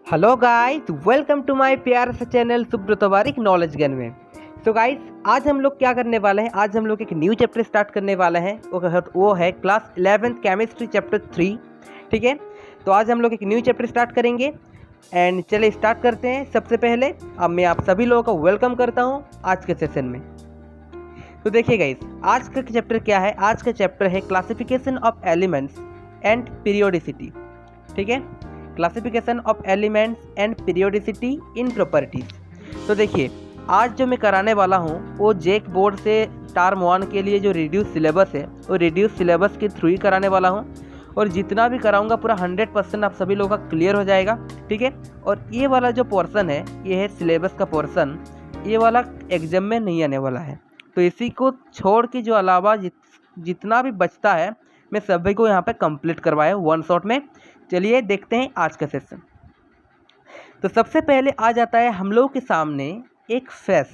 Hello guys, welcome to my प्यार सा channel Subrat Barik knowledge gun में। तो गाइस, आज हम लोग क्या करने वाले हैं, आज हम लोग एक न्यू चैप्टर स्टार्ट करने वाले हैं। वो है क्लास 11th केमिस्ट्री चैप्टर 3। ठीक है, तो आज हम लोग एक न्यू चैप्टर स्टार्ट करेंगे एंड चले स्टार्ट करते हैं। सबसे पहले अब मैं आप सभी लोगों को वेलकम करता हूँ आज के सेशन में। तो देखिए गाइस, आज का चैप्टर क्या है। आज का चैप्टर है classification of elements and periodicity. ठीक है, classification of elements and periodicity in properties. तो देखिए, आज जो मैं कराने वाला हूँ वो जेक बोर्ड से टर्म 1 के लिए जो रिड्यूस सिलेबस है वो रिड्यूस सिलेबस के थ्रू ही कराने वाला हूँ, और जितना भी कराऊंगा पूरा 100% आप सभी लोगों का क्लियर हो जाएगा। ठीक है, और ये वाला जो पोर्शन है ये है सिलेबस का पोर्शन, ये वाला एग्जाम में नहीं आने वाला है। तो इसी को छोड़ के जो अलावा जितना भी बचता है मैं सभी को यहाँ पे कंप्लीट करवाया वन शॉट में। चलिए देखते हैं आज का सेशन। तो सबसे पहले आ जाता है हम लोग के सामने एक फेस।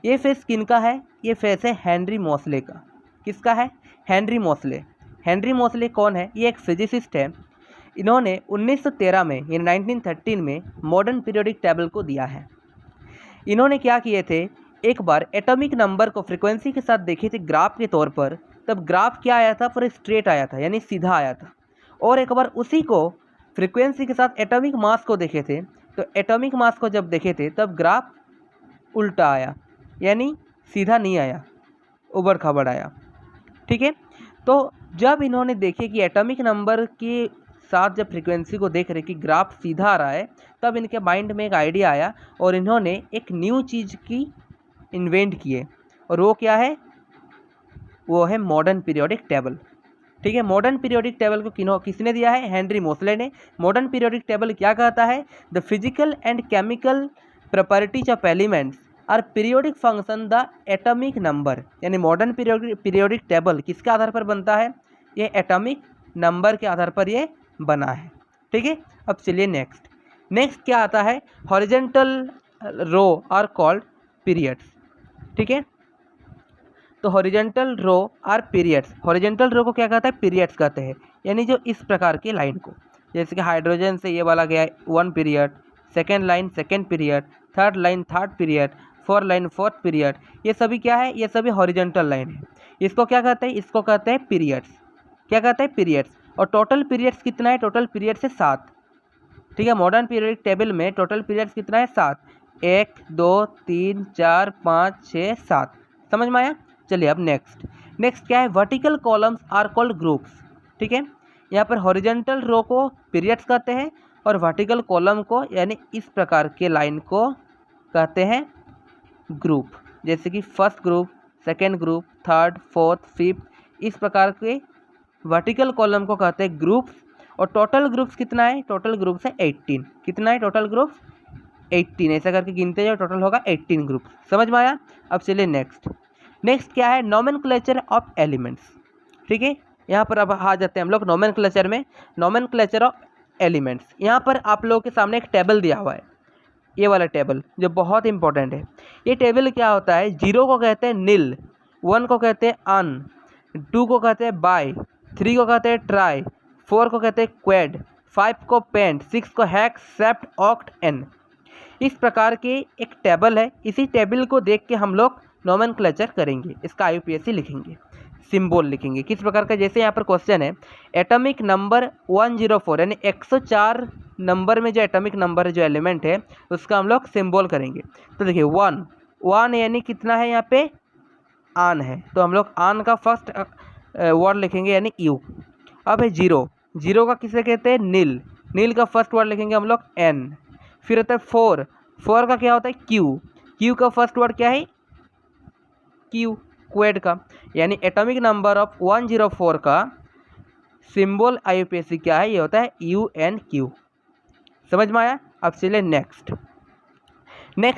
ये फेस किनका है? ये फेस है हेनरी मोसले का। किसका है? हेनरी मोसले। हेनरी मोसले कौन है? ये एक फिजिसिस्ट है। इन्होंने 1913 में यानी 1913 में मॉडर्न पीरियोडिक टेबल को दिया है। इन्होंने क्या किए थे, एक बार एटॉमिक नंबर को फ्रिक्वेंसी के साथ देखे थे ग्राफ के तौर पर। तब ग्राफ क्या आया था? पूरा स्ट्रेट आया था, यानी सीधा आया था। और एक बार उसी को फ्रीक्वेंसी के साथ एटॉमिक मास को देखे थे, तो एटॉमिक मास को जब देखे थे तब ग्राफ उल्टा आया, यानी सीधा नहीं आया, उबड़ खाबड़ आया। ठीक है, तो जब इन्होंने देखे कि एटॉमिक नंबर के साथ जब फ्रीक्वेंसी को देख रहे कि ग्राफ सीधा आ रहा है, तब इनके माइंड में एक आइडिया आया और इन्होंने एक न्यू चीज़ की इन्वेंट किए। और वो क्या है? वो है मॉडर्न पीरियोडिक टेबल। ठीक है, मॉडर्न पीरियोडिक टेबल को किसने दिया है? हेनरी मोसले ने। मॉडर्न पीरियोडिक टेबल क्या कहता है? The physical and chemical properties of elements are periodic function the atomic number. यानी मॉडर्न पीरियोडिक टेबल किसके आधार पर बनता है? ये एटॉमिक नंबर के आधार पर ये बना है। ठीक है, अब चलिए नेक्स्ट क्या आता है? Horizontal row are called periods. ठीक है, तो horizontal row are periods. Horizontal row को क्या कहता है? पीरियड्स कहते हैं। यानी जो इस प्रकार के लाइन को, जैसे कि हाइड्रोजन से ये वाला गया 1 period, second line second period, third line third period, fourth line fourth period, ये सभी क्या है? ये सभी हॉरिजेंटल लाइन है। इसको क्या कहते हैं? इसको कहते हैं पीरियड्स। क्या कहते हैं? पीरियड्स। और टोटल पीरियड्स कितना है? टोटल पीरियड्स है 7। ठीक है, मॉडर्न पीरियडिक टेबल में टोटल पीरियड्स कितना है? 7। 1 2 3 4 5 6 7। समझ में आया? चलिए अब नेक्स्ट क्या है? Vertical columns are called groups. ठीक है, यहाँ पर हॉरिजेंटल रो को पीरियड्स कहते हैं और वर्टिकल कॉलम को यानी इस प्रकार के लाइन को कहते हैं ग्रुप। जैसे कि first group, second group, third, fourth, fifth, इस प्रकार के वर्टिकल कॉलम को कहते हैं ग्रुप्स। और टोटल ग्रुप्स कितना है? टोटल ग्रुप्स है 18। कितना है टोटल ग्रुप्स? 18। ऐसा करके गिनते जाओ, टोटल होगा 18 ग्रुप्स। समझ में आया? अब चलिए नेक्स्ट क्या है? Nomenclature of elements. ठीक है, यहाँ पर अब आ जाते हैं हम लोग नोमेनक्लेचर में। नोमेनक्लेचर ऑफ एलिमेंट्स, यहाँ पर आप लोगों के सामने एक टेबल दिया हुआ है, ये वाला टेबल जो बहुत इंपॉर्टेंट है। ये टेबल क्या होता है? 0 को कहते हैं नील, 1 को कहते हैं अन, 2 को कहते हैं बाय, 3 को कहते हैं ट्राई, 4 को कहते हैं क्वेड, 5 को पेंट, 6 को हैक्स, सेप्ट, ऑक्ट, एन। इस प्रकार के एक टेबल है। इसी टेबल को देख के हम लोग नोमेनक्लेचर करेंगे, इसका IUPAC लिखेंगे, सिंबल लिखेंगे। किस प्रकार का? जैसे यहाँ पर क्वेश्चन है एटॉमिक नंबर 104, यानी 104 नंबर में जो एटॉमिक नंबर जो एलिमेंट है उसका हम लोग सिंबल करेंगे। तो देखिए 1 यानी कितना है? यहाँ पे आन है, तो हम लोग आन का फर्स्ट वर्ड लिखेंगे यानी यू। अब है 0 का किसे कहते हैं? नील का फर्स्ट वर्ड लिखेंगे हम लोग एन। फिर होता है 4 का क्या होता है? क्यू का फर्स्ट वर्ड क्या है? क्यू, क्वेड का। यानी एटॉमिक नंबर ऑफ 104 का सिंबल IUPAC क्या है? ये होता है UNQ। समझ में आया? अब चलिए नेक्स्ट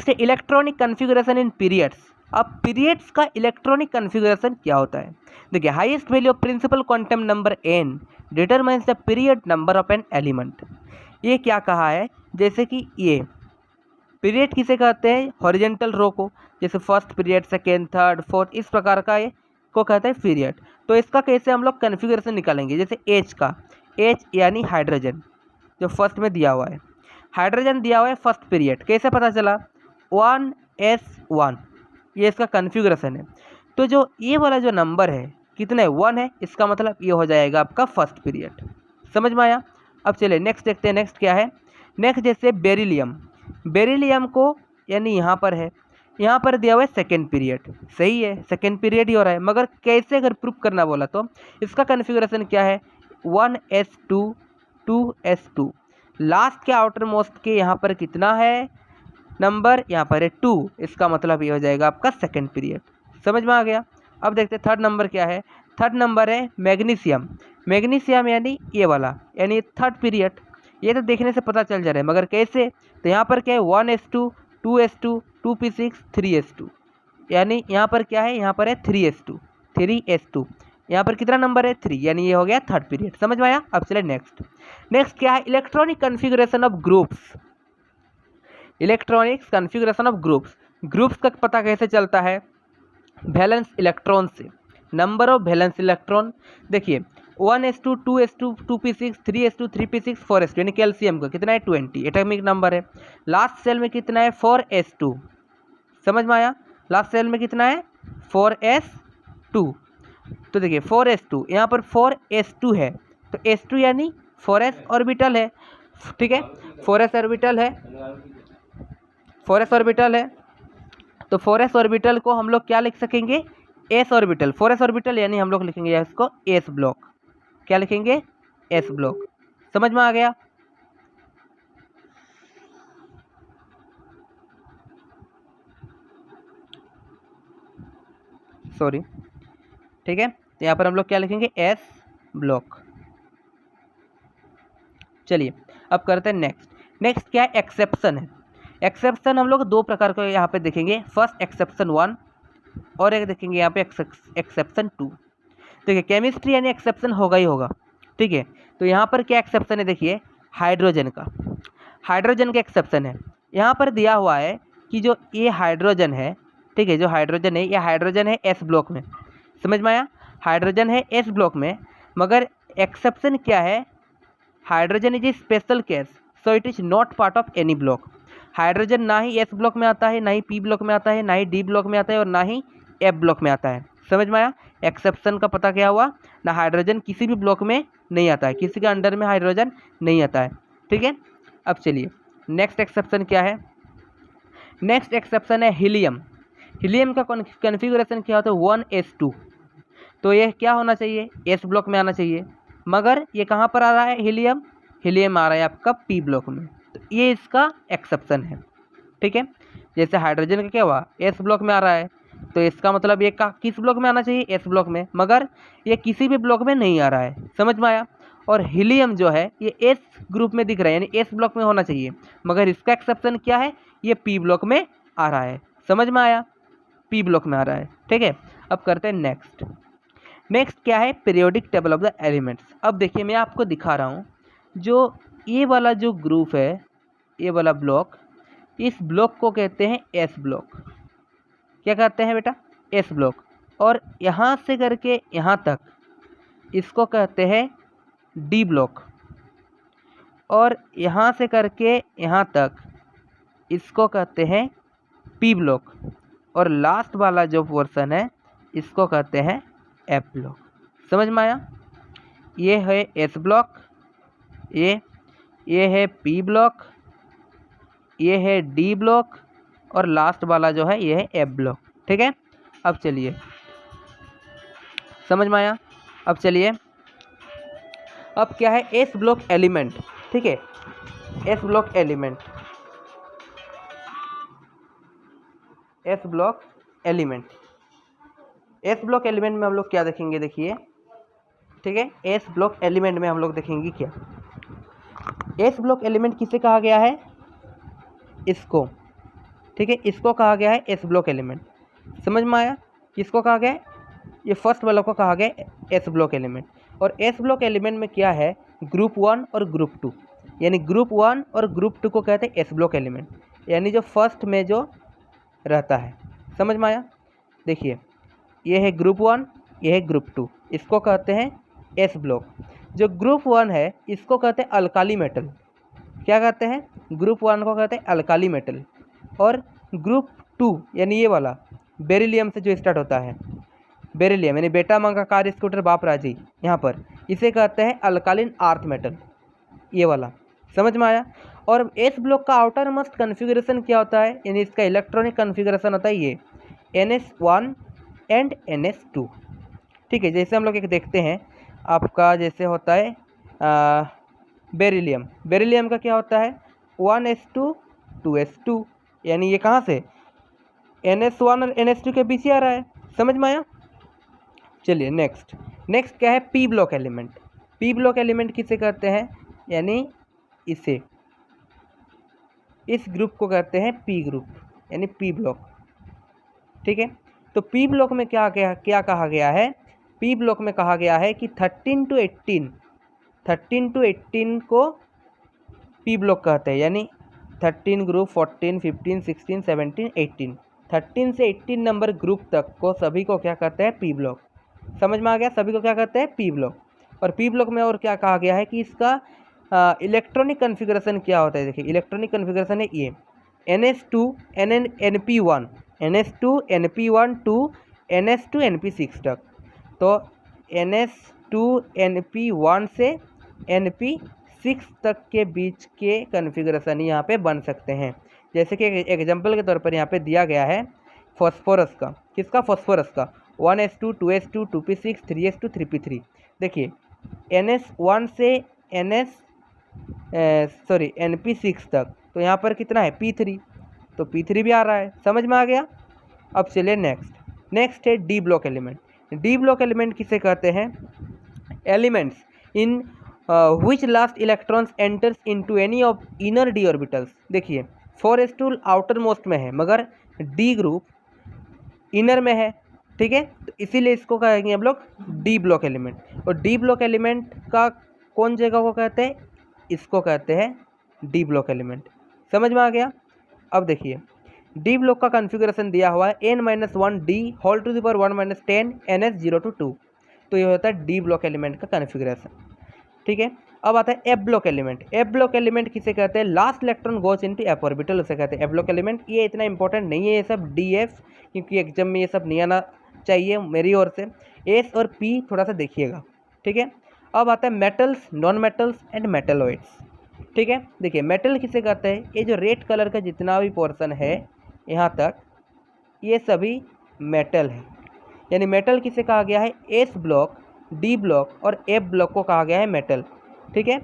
है इलेक्ट्रॉनिक कन्फिगरेशन इन पीरियड्स। अब पीरियड्स का इलेक्ट्रॉनिक कन्फिगरेशन क्या होता है? देखिए, highest value of principal quantum number n determines the period number of an element. ये क्या कहा है? जैसे कि ये पीरियड किसे कहते हैं? हॉरिजेंटल रो को, जैसे first period, second, third, fourth, इस प्रकार का ये को कहते हैं पीरियड। तो इसका कैसे हम लोग कन्फिगरेशन निकालेंगे? जैसे H का, H यानी हाइड्रोजन, जो फर्स्ट में दिया हुआ है। हाइड्रोजन दिया हुआ है फर्स्ट पीरियड, कैसे पता चला? 1s1, ये इसका कन्फिग्रेशन है। तो जो ये वाला जो नंबर है कितना है? 1 है, इसका मतलब ये हो जाएगा आपका फर्स्ट पीरियड। समझ में आया? अब चलिए नेक्स्ट देखते हैं, नेक्स्ट क्या है। नेक्स्ट जैसे बेरिलियम, बेरिलियम को यानी यहाँ पर है, यहाँ पर दिया हुआ है सेकेंड पीरियड, सही है, सेकेंड पीरियड ही हो रहा है, मगर कैसे अगर प्रूफ करना बोला तो इसका कन्फिग्रेशन क्या है? 1s2 2s2, लास्ट के आउटर मोस्ट के यहाँ पर कितना है नंबर? यहाँ पर है 2, इसका मतलब ये हो जाएगा आपका सेकेंड पीरियड। समझ में आ गया? अब देखते हैं थर्ड नंबर क्या है। थर्ड नंबर है मैग्नीशियम, मैग्नीशियम यानी ये वाला, यानी थर्ड पीरियड। ये तो देखने से पता चल जा रहा है, मगर कैसे? तो यहाँ पर क्या है? 1s2 2s2 2p6 3s2, यानी यहाँ पर क्या है? यहाँ पर है 3s2, यहाँ पर कितना नंबर है? 3, यानी ये हो गया थर्ड पीरियड। समझ में आया? अब चले नेक्स्ट। नेक्स्ट क्या है? Electronic configuration of groups, electronics configuration of groups. Groups का पता कैसे चलता है? वैलेंस इलेक्ट्रॉन से, नंबर ऑफ वैलेंस इलेक्ट्रॉन। देखिए 1s2 2s2 2p6 3s2 3p6 4s2, यानी कैल्शियम का कितना है? 20 एटॉमिक नंबर है। लास्ट सेल में कितना है? 4s2। समझ में आया? लास्ट सेल में कितना है? 4s2। तो देखिए 4s2, यहाँ पर 4s2 है, तो s2 यानी 4s ऑर्बिटल है, ठीक है, 4s ऑर्बिटल है, 4s ऑर्बिटल है। तो 4s ऑर्बिटल को हम लोग क्या लिख सकेंगे? s ऑर्बिटल, 4s ऑर्बिटल, यानी हम लोग लिखेंगे इसको s ब्लॉक। क्या लिखेंगे? s block. समझ में आ गया? सॉरी, ठीक है, तो यहाँ पर हम लोग क्या लिखेंगे? s block. चलिए अब करते हैं नेक्स्ट। नेक्स्ट क्या है? एक्सेप्शन है। एक्सेप्शन हम लोग दो प्रकार के यहाँ पे देखेंगे, फर्स्ट एक्सेप्शन 1 और एक देखेंगे यहाँ पे एक्सेप्शन 2। देखिए केमिस्ट्री यानी एक्सेप्शन होगा ही होगा, ठीक है। तो यहाँ पर क्या एक्सेप्शन है? देखिए हाइड्रोजन का, हाइड्रोजन का एक्सेप्शन है। यहाँ पर दिया हुआ है कि जो ये हाइड्रोजन है, ठीक है, जो हाइड्रोजन है, ये हाइड्रोजन है एस ब्लॉक में। समझ में आया? हाइड्रोजन है एस ब्लॉक में, मगर एक्सेप्शन क्या है? Hydrogen is a special case, so it is not part of any block. Hydrogen ना ही एस ब्लॉक में आता है, ना ही पी ब्लॉक में आता है, ना ही डी ब्लॉक में आता है, और ना ही एफ ब्लॉक में आता है। समझ में आया? एक्सेप्शन का पता क्या हुआ? ना हाइड्रोजन किसी भी ब्लॉक में नहीं आता है, किसी के अंडर में हाइड्रोजन नहीं आता है, ठीक है। अब चलिए नेक्स्ट एक्सेप्शन क्या है? नेक्स्ट एक्सेप्शन है हीलियम। हीलियम का कॉन्फ़िगरेशन क्या होता है? 1s2। तो ये क्या होना चाहिए? एस ब्लॉक में आना चाहिए, मगर ये कहाँ पर आ रहा है? हीलियम, हीलियम आ रहा है आपका पी ब्लॉक में। तो ये इसका एक्सेप्शन है, ठीक है। जैसे हाइड्रोजन का क्या हुआ? एस ब्लॉक में आ रहा है, तो इसका मतलब ये का किस ब्लॉक में आना चाहिए? एस ब्लॉक में, मगर ये किसी भी ब्लॉक में नहीं आ रहा है। समझ में आया? और हीलियम जो है ये एस ग्रुप में दिख रहा है, यानी एस ब्लॉक में होना चाहिए, मगर इसका एक्सेप्शन क्या है? ये पी ब्लॉक में आ रहा है। समझ में आया? पी ब्लॉक में आ रहा है, ठीक है। अब करते हैं नेक्स्ट। नेक्स्ट क्या है? Periodic table of the elements. अब देखिए मैं आपको दिखा रहा हूँ, जो ये वाला जो ग्रुप है, ये वाला ब्लॉक, इस ब्लॉक को कहते हैं एस ब्लॉक। क्या कहते हैं बेटा? S block. और यहाँ से करके यहाँ तक इसको कहते हैं डी ब्लॉक, और यहाँ से करके यहाँ तक इसको कहते हैं पी ब्लॉक, और लास्ट वाला जो पोर्शन है इसको कहते हैं एफ ब्लॉक। समझ में आया? ये है एस ब्लॉक, ये है पी ब्लॉक, ये है डी ब्लॉक, और लास्ट वाला जो है ये है एफ ब्लॉक, ठीक है। अब चलिए, समझ में आया? अब चलिए, अब क्या है? एस ब्लॉक एलिमेंट, ठीक है, S block element, S block element. S block element में हम लोग क्या देखेंगे? देखिए, ठीक है, एस ब्लॉक एलिमेंट में हम लोग देखेंगे क्या? एस ब्लॉक एलिमेंट किसे कहा गया है? इसको, ठीक है, इसको कहा गया है एस ब्लॉक एलिमेंट। समझ में आया? किसको कहा गया है? ये फर्स्ट वाला को कहा गया है एस ब्लॉक एलिमेंट। और एस ब्लॉक एलिमेंट में क्या है? ग्रुप 1 और ग्रुप 2, यानी ग्रुप 1 और ग्रुप 2 को कहते हैं एस ब्लॉक एलिमेंट, यानी जो फर्स्ट में जो रहता है। समझ में आया? देखिए ये है ग्रुप 1, ये है ग्रुप 2, इसको कहते हैं एस ब्लॉक। जो ग्रुप 1 है इसको कहते हैं अल्काली मेटल, क्या कहते हैं, ग्रुप 1 को कहते हैं अल्काली मेटल, और ग्रुप 2 यानी ये वाला बेरिलियम से जो स्टार्ट होता है, बेरिलियम यानी बेटा मांगा कार स्कूटर बाप राजी, यहाँ पर इसे कहते हैं अल्कालिन अर्थ मेटल, ये वाला। समझ में आया। और एस ब्लॉक का आउटर मोस्ट कन्फिगरेशन क्या होता है, यानी इसका इलेक्ट्रॉनिक कन्फिगरेशन होता है ये NS1 एंड NS2। ठीक है, जैसे हम लोग एक देखते हैं आपका, जैसे होता है बेरिलियम, बेरिलियम का क्या होता है 1s2 2s2, यानी ये कहाँ से NS1 और NS2 के बीच ही आ रहा है। समझ में आया। चलिए नेक्स्ट क्या है, P block element. P block element किसे कहते हैं, यानी इसे, इस ग्रुप को कहते हैं पी ग्रुप यानी पी ब्लॉक। ठीक है, तो पी ब्लॉक में क्या कहा गया है, पी ब्लॉक में कहा गया है कि 13 to 18 को पी ब्लॉक कहते हैं, यानी 13 ग्रुप 14 15 16 17 18, 13 से 18 नंबर ग्रुप तक को सभी को क्या कहते हैं पी ब्लॉक। समझ में आ गया, सभी को क्या कहते हैं पी ब्लॉक। और पी ब्लॉक में और क्या कहा गया है कि इसका इलेक्ट्रॉनिक कन्फिगरेशन क्या होता है। देखिए इलेक्ट्रॉनिक कन्फिगरेशन है ये NS2 NP1 NS2 NP1 to NS2 NP6 तक। तो NS2 NP1 से NP6 तक के बीच के कन्फिगरेशन यहाँ पे बन सकते हैं। जैसे कि एग्जांपल के तौर पर यहाँ पे दिया गया है फॉस्फोरस का, किसका फोस्फोरस का 1s2 2s2 2p6 3s2 3p3। देखिए NS1 से NP6 तक, तो यहाँ पर कितना है P3, तो P3 भी आ रहा है। समझ में आ गया। अब चलिए नेक्स्ट है D block element. D block element किसे कहते हैं, elements in which last electrons enters into any of inner D orbitals. देखिए 4s2 आउटर मोस्ट में है मगर डी ग्रुप इनर में है। ठीक है, तो इसीलिए इसको कहेंगे हम लोग डी ब्लॉक एलिमेंट। और डी ब्लॉक एलिमेंट का कौन जगह को कहते हैं, इसको कहते हैं डी ब्लॉक एलिमेंट। समझ में आ गया। अब देखिए डी ब्लॉक का कॉन्फ़िगरेशन दिया हुआ है n-1d whole to the power 1 - 10 NS0 to 2, तो ये होता है डी ब्लॉक एलिमेंट का कॉन्फ़िगरेशन। ठीक है, अब आता है F block element. F block element किसे कहते हैं, last electron goes into F orbital, उसे कहते हैं एफ ब्लॉक एलिमेंट। ये इतना इंपॉर्टेंट नहीं है ये सब DF, क्योंकि एग्जाम में ये सब नहीं आना चाहिए मेरी ओर से। एस और पी थोड़ा सा देखिएगा। ठीक है, अब आता है metals, non metals and metalloids. ठीक है, देखिए मेटल किसे कहते हैं, ये जो रेड कलर का जितना भी पोर्शन है यहाँ तक, ये सभी मेटल है। यानी मेटल किसे कहा गया है, एस ब्लॉक, डी ब्लॉक और एफ ब्लॉक को कहा गया है मेटल। ठीक है,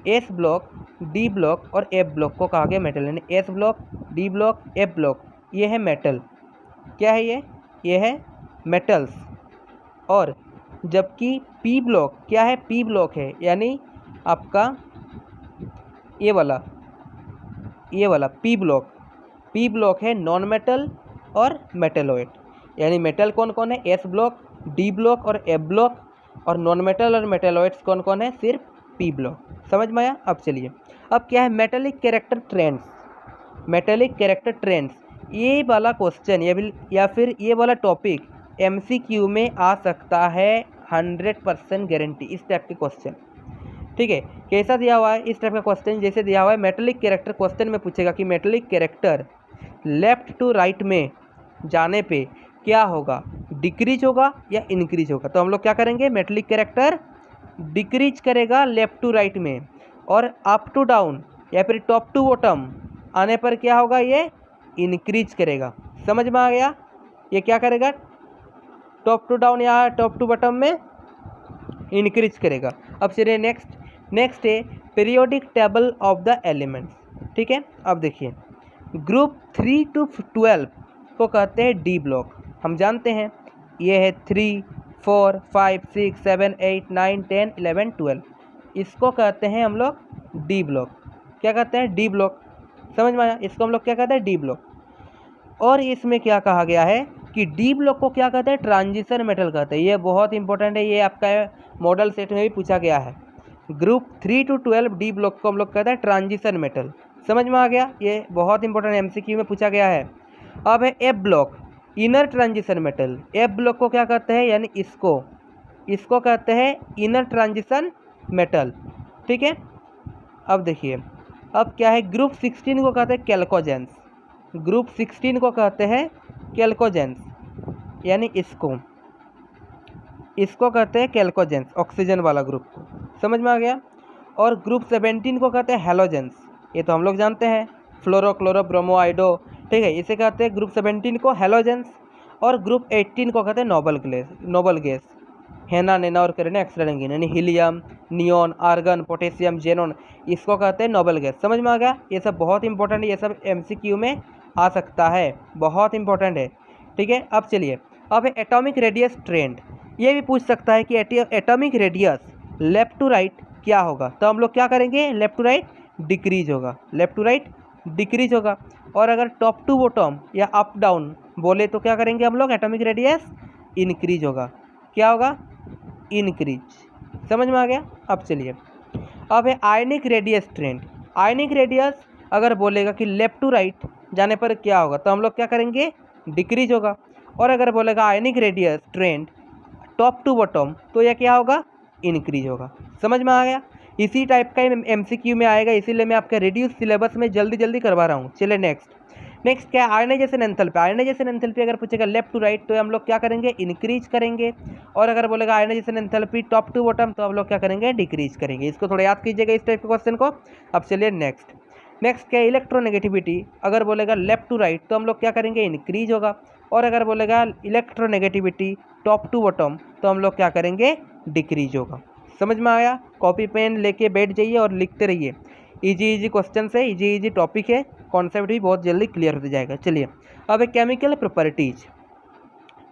एस ब्लॉक, डी ब्लॉक और एफ ब्लॉक को कहा गया मेटल, यानी S block, D block, F block, ये है मेटल। क्या है ये है मेटल्स। और जबकि पी ब्लॉक क्या है, पी ब्लॉक है यानी आपका ये वाला पी ब्लॉक है नॉन मेटल और मेटलॉइड। यानी मेटल कौन कौन है, एस ब्लॉक, डी ब्लॉक और एफ ब्लॉक, और नॉन मेटल और मेटलॉइड्स कौन कौन है, सिर्फ पी ब्लॉक। समझ में आया। अब चलिए, अब क्या है metallic character trends. Metallic character trends, ये वाला क्वेश्चन या फिर ये वाला टॉपिक MCQ में आ सकता है 100% गारंटी, इस टाइप के क्वेश्चन। ठीक है, कैसा दिया हुआ है इस टाइप का क्वेश्चन, जैसे दिया हुआ है मेटेलिक कैरेक्टर, क्वेश्चन में पूछेगा कि metallic character left to right में जाने पे क्या होगा, डिक्रीज होगा या इंक्रीज होगा। तो हम लोग क्या करेंगे, मेटेलिक कैरेक्टर डिक्रीज करेगा लेफ्ट टू राइट में, और अप टू डाउन या फिर टॉप टू बॉटम आने पर क्या होगा, ये इंक्रीज करेगा। समझ में आ गया। ये क्या करेगा, टॉप टू डाउन या टॉप टू बॉटम में इंक्रीज करेगा। अब चलिए नेक्स्ट है periodic table of the elements. ठीक है, अब देखिए ग्रुप 3 to 12 को कहते हैं डी ब्लॉक। हम जानते हैं ये है 3 4 5 6 7 8 9 10 11 12, इसको कहते हैं हम लोग डी ब्लॉक। क्या कहते हैं, डी ब्लॉक। समझ में आया, इसको हम लोग क्या कहते हैं, डी ब्लॉक। और इसमें क्या कहा गया है कि डी ब्लॉक को क्या कहते हैं, ट्रांजिशन मेटल कहते हैं। ये बहुत इंपॉर्टेंट है, ये आपका मॉडल सेट में भी पूछा गया है। ग्रुप 3 to 12 डी ब्लॉक को हम लोग कहते हैं ट्रांजिशन मेटल। समझ में आ गया, ये बहुत इंपॉर्टेंट MCQ में पूछा गया है। अब है F block, inner transition metal. F block को क्या कहते हैं, यानी इसको कहते हैं इनर ट्रांजिशन मेटल। ठीक है, अब देखिए अब क्या है, ग्रुप 16 को कहते हैं कैल्कोजेंस, ग्रुप 16 को कहते हैं कैल्कोजेंस, यानी इसको कहते हैं कैल्कोजेंस, ऑक्सीजन वाला ग्रुप को, समझ में आ गया। और ग्रुप 17 को कहते हैं हेलोजेंस, ये तो हम लोग जानते हैं, फ्लोरो क्लोरो ब्रोमो आइडो, ठीक है, इसे कहते हैं ग्रुप 17 को हेलोजेंस। और ग्रुप 18 को कहते हैं नोबल गैस, हेना नेना और करेना एक्स्ट्रा रंगीन, यानी helium, neon, argon, potassium, xenon, इसको कहते हैं नोबल गैस। समझ में आ गया, ये सब बहुत इंपॉर्टेंट है, ये सब MCQ में आ सकता है, बहुत इंपॉर्टेंट है, ठीक है। अब चलिए, अब है एटॉमिक रेडियस ट्रेंड, ये भी पूछ सकता है कि atomic radius left to right क्या होगा, तो हम लोग क्या करेंगे, लेफ्ट टू राइट डिक्रीज होगा, लेफ्ट टू राइट डिक्रीज होगा। और अगर टॉप टू बॉटम या अप डाउन बोले तो क्या करेंगे हम लोग, एटॉमिक रेडियस इंक्रीज होगा, क्या होगा, इंक्रीज। समझ में आ गया। अब चलिए, अब है आयनिक रेडियस ट्रेंड, आयनिक रेडियस अगर बोलेगा कि लेफ्ट टू राइट जाने पर क्या होगा, तो हम लोग क्या करेंगे, डिक्रीज होगा। और अगर बोलेगा ionic radius trend top to bottom, तो यह क्या होगा, इंक्रीज होगा। समझ में आ गया, इसी टाइप का MCQ में आएगा, इसीलिए मैं आपका रिड्यूस सिलेबस में जल्दी करवा रहा हूँ। चलिए नेक्स्ट क्या है, आयनाइजेशन एंथैल्पी, आयनाइजेशन एंथैल्पी अगर पूछेगा लेफ्ट टू राइट तो हम लोग क्या करेंगे, इंक्रीज करेंगे। और अगर बोलेगा ionisation enthalpy top to bottom, तो हम लोग क्या करेंगे, डिक्रीज करेंगे। इसको थोड़ा याद कीजिएगा इस टाइप के क्वेश्चन को। अब चलिए नेक्स्ट क्या है, इलेक्ट्रोनेगेटिविटी अगर बोलेगा लेफ्ट टू राइट तो हम लोग क्या करेंगे, इंक्रीज होगा। और अगर बोलेगा इलेक्ट्रोनेगेटिविटी टॉप टू बॉटम, तो हम लोग क्या करेंगे, डिक्रीज होगा। समझ में आया, कॉपी पेन लेके बैठ जाइए और लिखते रहिए, इजी क्वेश्चन है, इजी टॉपिक है, कॉन्सेप्ट भी बहुत जल्दी क्लियर हो जाएगा। चलिए, अब एक केमिकल प्रॉपर्टीज,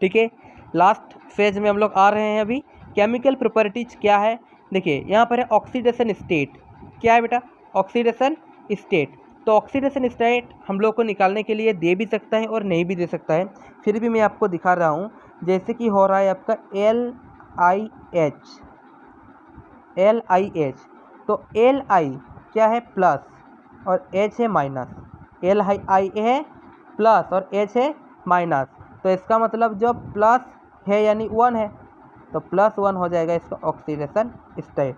ठीक है, लास्ट फेज में हम लोग आ रहे हैं अभी। केमिकल प्रॉपर्टीज क्या है, देखिए यहाँ पर है ऑक्सीडेशन स्टेट, क्या है बेटा, ऑक्सीडेशन स्टेट। तो ऑक्सीडेशन स्टेट हम लोग को निकालने के लिए दे भी सकता है और नहीं भी दे सकता है, फिर भी मैं आपको दिखा रहा हूँ। जैसे कि हो रहा है आपका LiH, तो Li क्या है, प्लस और H है माइनस, Li है प्लस और H है माइनस, तो इसका मतलब जो प्लस है यानी 1 है, तो +1 हो जाएगा इसका ऑक्सीडेशन स्टेट।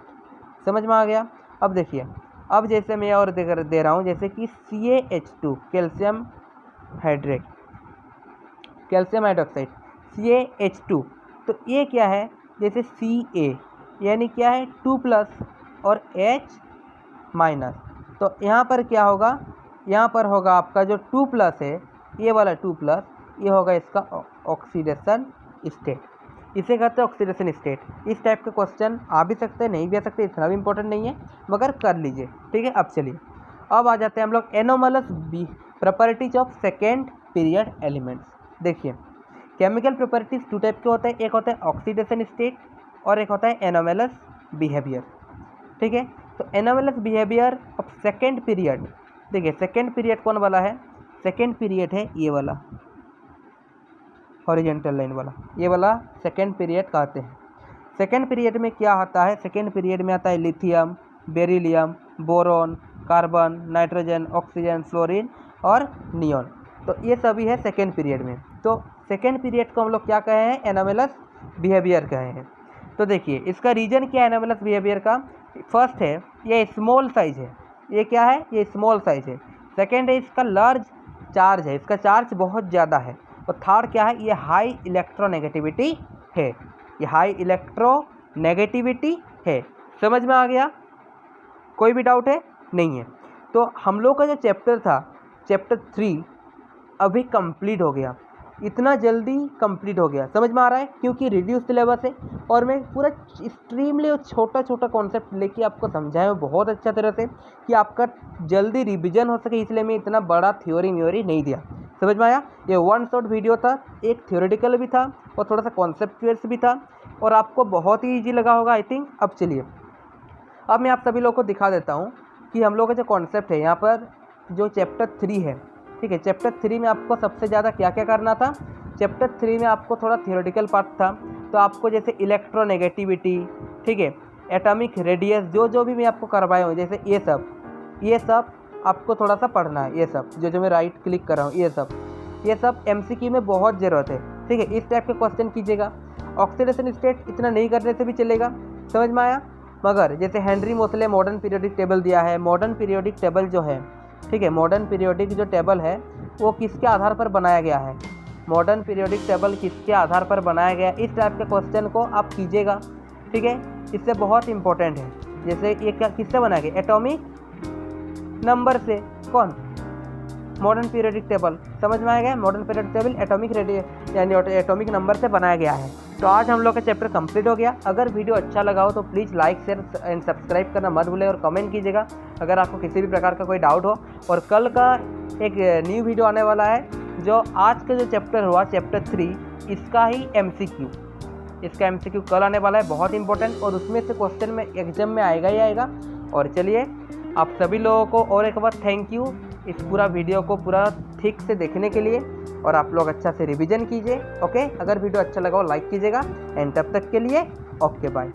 समझ में आ गया। अब देखिए, अब जैसे मैं और दे रहा हूँ, जैसे कि CaH2 कैल्शियम हाइड्रोक्साइड CaH2, तो ये क्या है, जैसे Ca यानी क्या है 2+ और H माइनस, तो यहाँ पर क्या होगा, यहाँ पर होगा आपका जो 2+ है, ये वाला 2+, ये होगा इसका ऑक्सीडेशन स्टेट, इसे कहते हैं ऑक्सीडेशन स्टेट। इस टाइप के क्वेश्चन आ भी सकते हैं, नहीं भी आ सकते, इतना भी इंपॉर्टेंट नहीं है, मगर कर लीजिए, ठीक है। अब चलिए, अब आ जाते हैं हम लोग anomalous properties of second period elements. देखिए, केमिकल प्रॉपर्टीज 2 टाइप के होते हैं, एक होता है ऑक्सीडेशन स्टेट और एक होता है एनोमलस बिहेवियर, ठीक है। तो anomalous behaviour of second period, देखिए सेकेंड पीरियड कौन वाला है, सेकेंड पीरियड है ये वाला हॉरिजॉन्टल लाइन वाला, ये वाला सेकेंड पीरियड कहते हैं। सेकेंड पीरियड में क्या आता है, सेकेंड पीरियड में आता है lithium, beryllium, boron, carbon, nitrogen, oxygen, fluorine और नियॉन, तो ये सभी है सेकेंड पीरियड में। तो सेकेंड पीरियड को हम लोग क्या कहे हैं, एनोमलस बिहेवियर कहे हैं। तो देखिए, इसका रीजन क्या है एनोमलस बिहेवियर का, फर्स्ट है ये स्मॉल साइज है, ये क्या है, ये स्मॉल साइज है। सेकेंड है इसका लार्ज चार्ज है, इसका चार्ज बहुत ज़्यादा है। और थर्ड क्या है, ये हाई इलेक्ट्रोनेगेटिविटी है, ये हाई इलेक्ट्रोनेगेटिविटी है। समझ में आ गया, कोई भी डाउट है, नहीं है। तो हम लोग का जो चैप्टर था, चैप्टर 3 अभी कंप्लीट हो गया, इतना जल्दी कंप्लीट हो गया, समझ में आ रहा है, क्योंकि रिड्यूस सिलेबस है और मैं पूरा एक्सट्रीमली और छोटा कॉन्सेप्ट लेके आपको समझाया हूँ बहुत अच्छा तरह से, कि आपका जल्दी रिवीजन हो सके, इसलिए मैं इतना बड़ा थ्योरी नहीं दिया। समझ में आया, ये 1 शॉर्ट वीडियो था, एक थ्योरेटिकल भी था और थोड़ा सा कॉन्सेप्चुअल्स भी था, और आपको बहुत ही ईजी लगा होगा आई थिंक। अब चलिए, अब मैं आप सभी लोगों को दिखा देता हूँ कि हम लोग का जो कॉन्सेप्ट है यहाँ पर, जो चैप्टर 3 है, ठीक है, चैप्टर 3 में आपको सबसे ज़्यादा क्या क्या करना था। चैप्टर 3 में आपको थोड़ा थियोरेटिकल पार्ट था, तो आपको जैसे इलेक्ट्रोनेगेटिविटी, ठीक है, एटॉमिक रेडियस, जो भी मैं आपको करवाया हूँ, जैसे ये सब आपको थोड़ा सा पढ़ना है, ये सब जो मैं राइट क्लिक कर रहा हूँ, ये सब MCQ में बहुत ज़रूरत है, ठीक है। इस टाइप के क्वेश्चन कीजिएगा। ऑक्सीडेशन स्टेट इतना नहीं करने से भी चलेगा, समझ में आया। मगर जैसे Henry Mosle modern periodic table दिया है, मॉडर्न पीरियोडिक टेबल जो है, ठीक है, मॉडर्न पीरियोडिक जो टेबल है वो किसके आधार पर बनाया गया है, मॉडर्न पीरियोडिक टेबल किसके आधार पर बनाया गया, इस टाइप के क्वेश्चन को आप कीजिएगा, ठीक है, इससे बहुत इंपॉर्टेंट है। जैसे ये किससे बनाया गया, एटॉमिक नंबर से, कौन, मॉडर्न पीरियोडिक टेबल, समझ में आ गया, मॉडर्न पीरियोडिक टेबल एटॉमिक यानी एटॉमिक नंबर से बनाया गया है। तो आज हम लोग का चैप्टर कंप्लीट हो गया। अगर वीडियो अच्छा लगा हो तो please like share and subscribe करना मत भूलें और कमेंट कीजिएगा अगर आपको किसी भी प्रकार का कोई डाउट हो। और कल का एक न्यू वीडियो आने वाला है जो आज का जो चैप्टर हुआ चैप्टर 3 इसका ही MCQ, इसका MCQ कल आने वाला है, बहुत इंपॉर्टेंट, और उसमें से क्वेश्चन में एग्जाम में आएगा ही आएगा। और चलिए आप सभी लोगों को और एक बार थैंक यू इस पूरा वीडियो को पूरा ठीक से देखने के लिए, और आप लोग अच्छा से रिवीजन कीजिए। ओके, अगर वीडियो अच्छा लगा हो लाइक कीजिएगा एंड तब तक के लिए ओके बाय।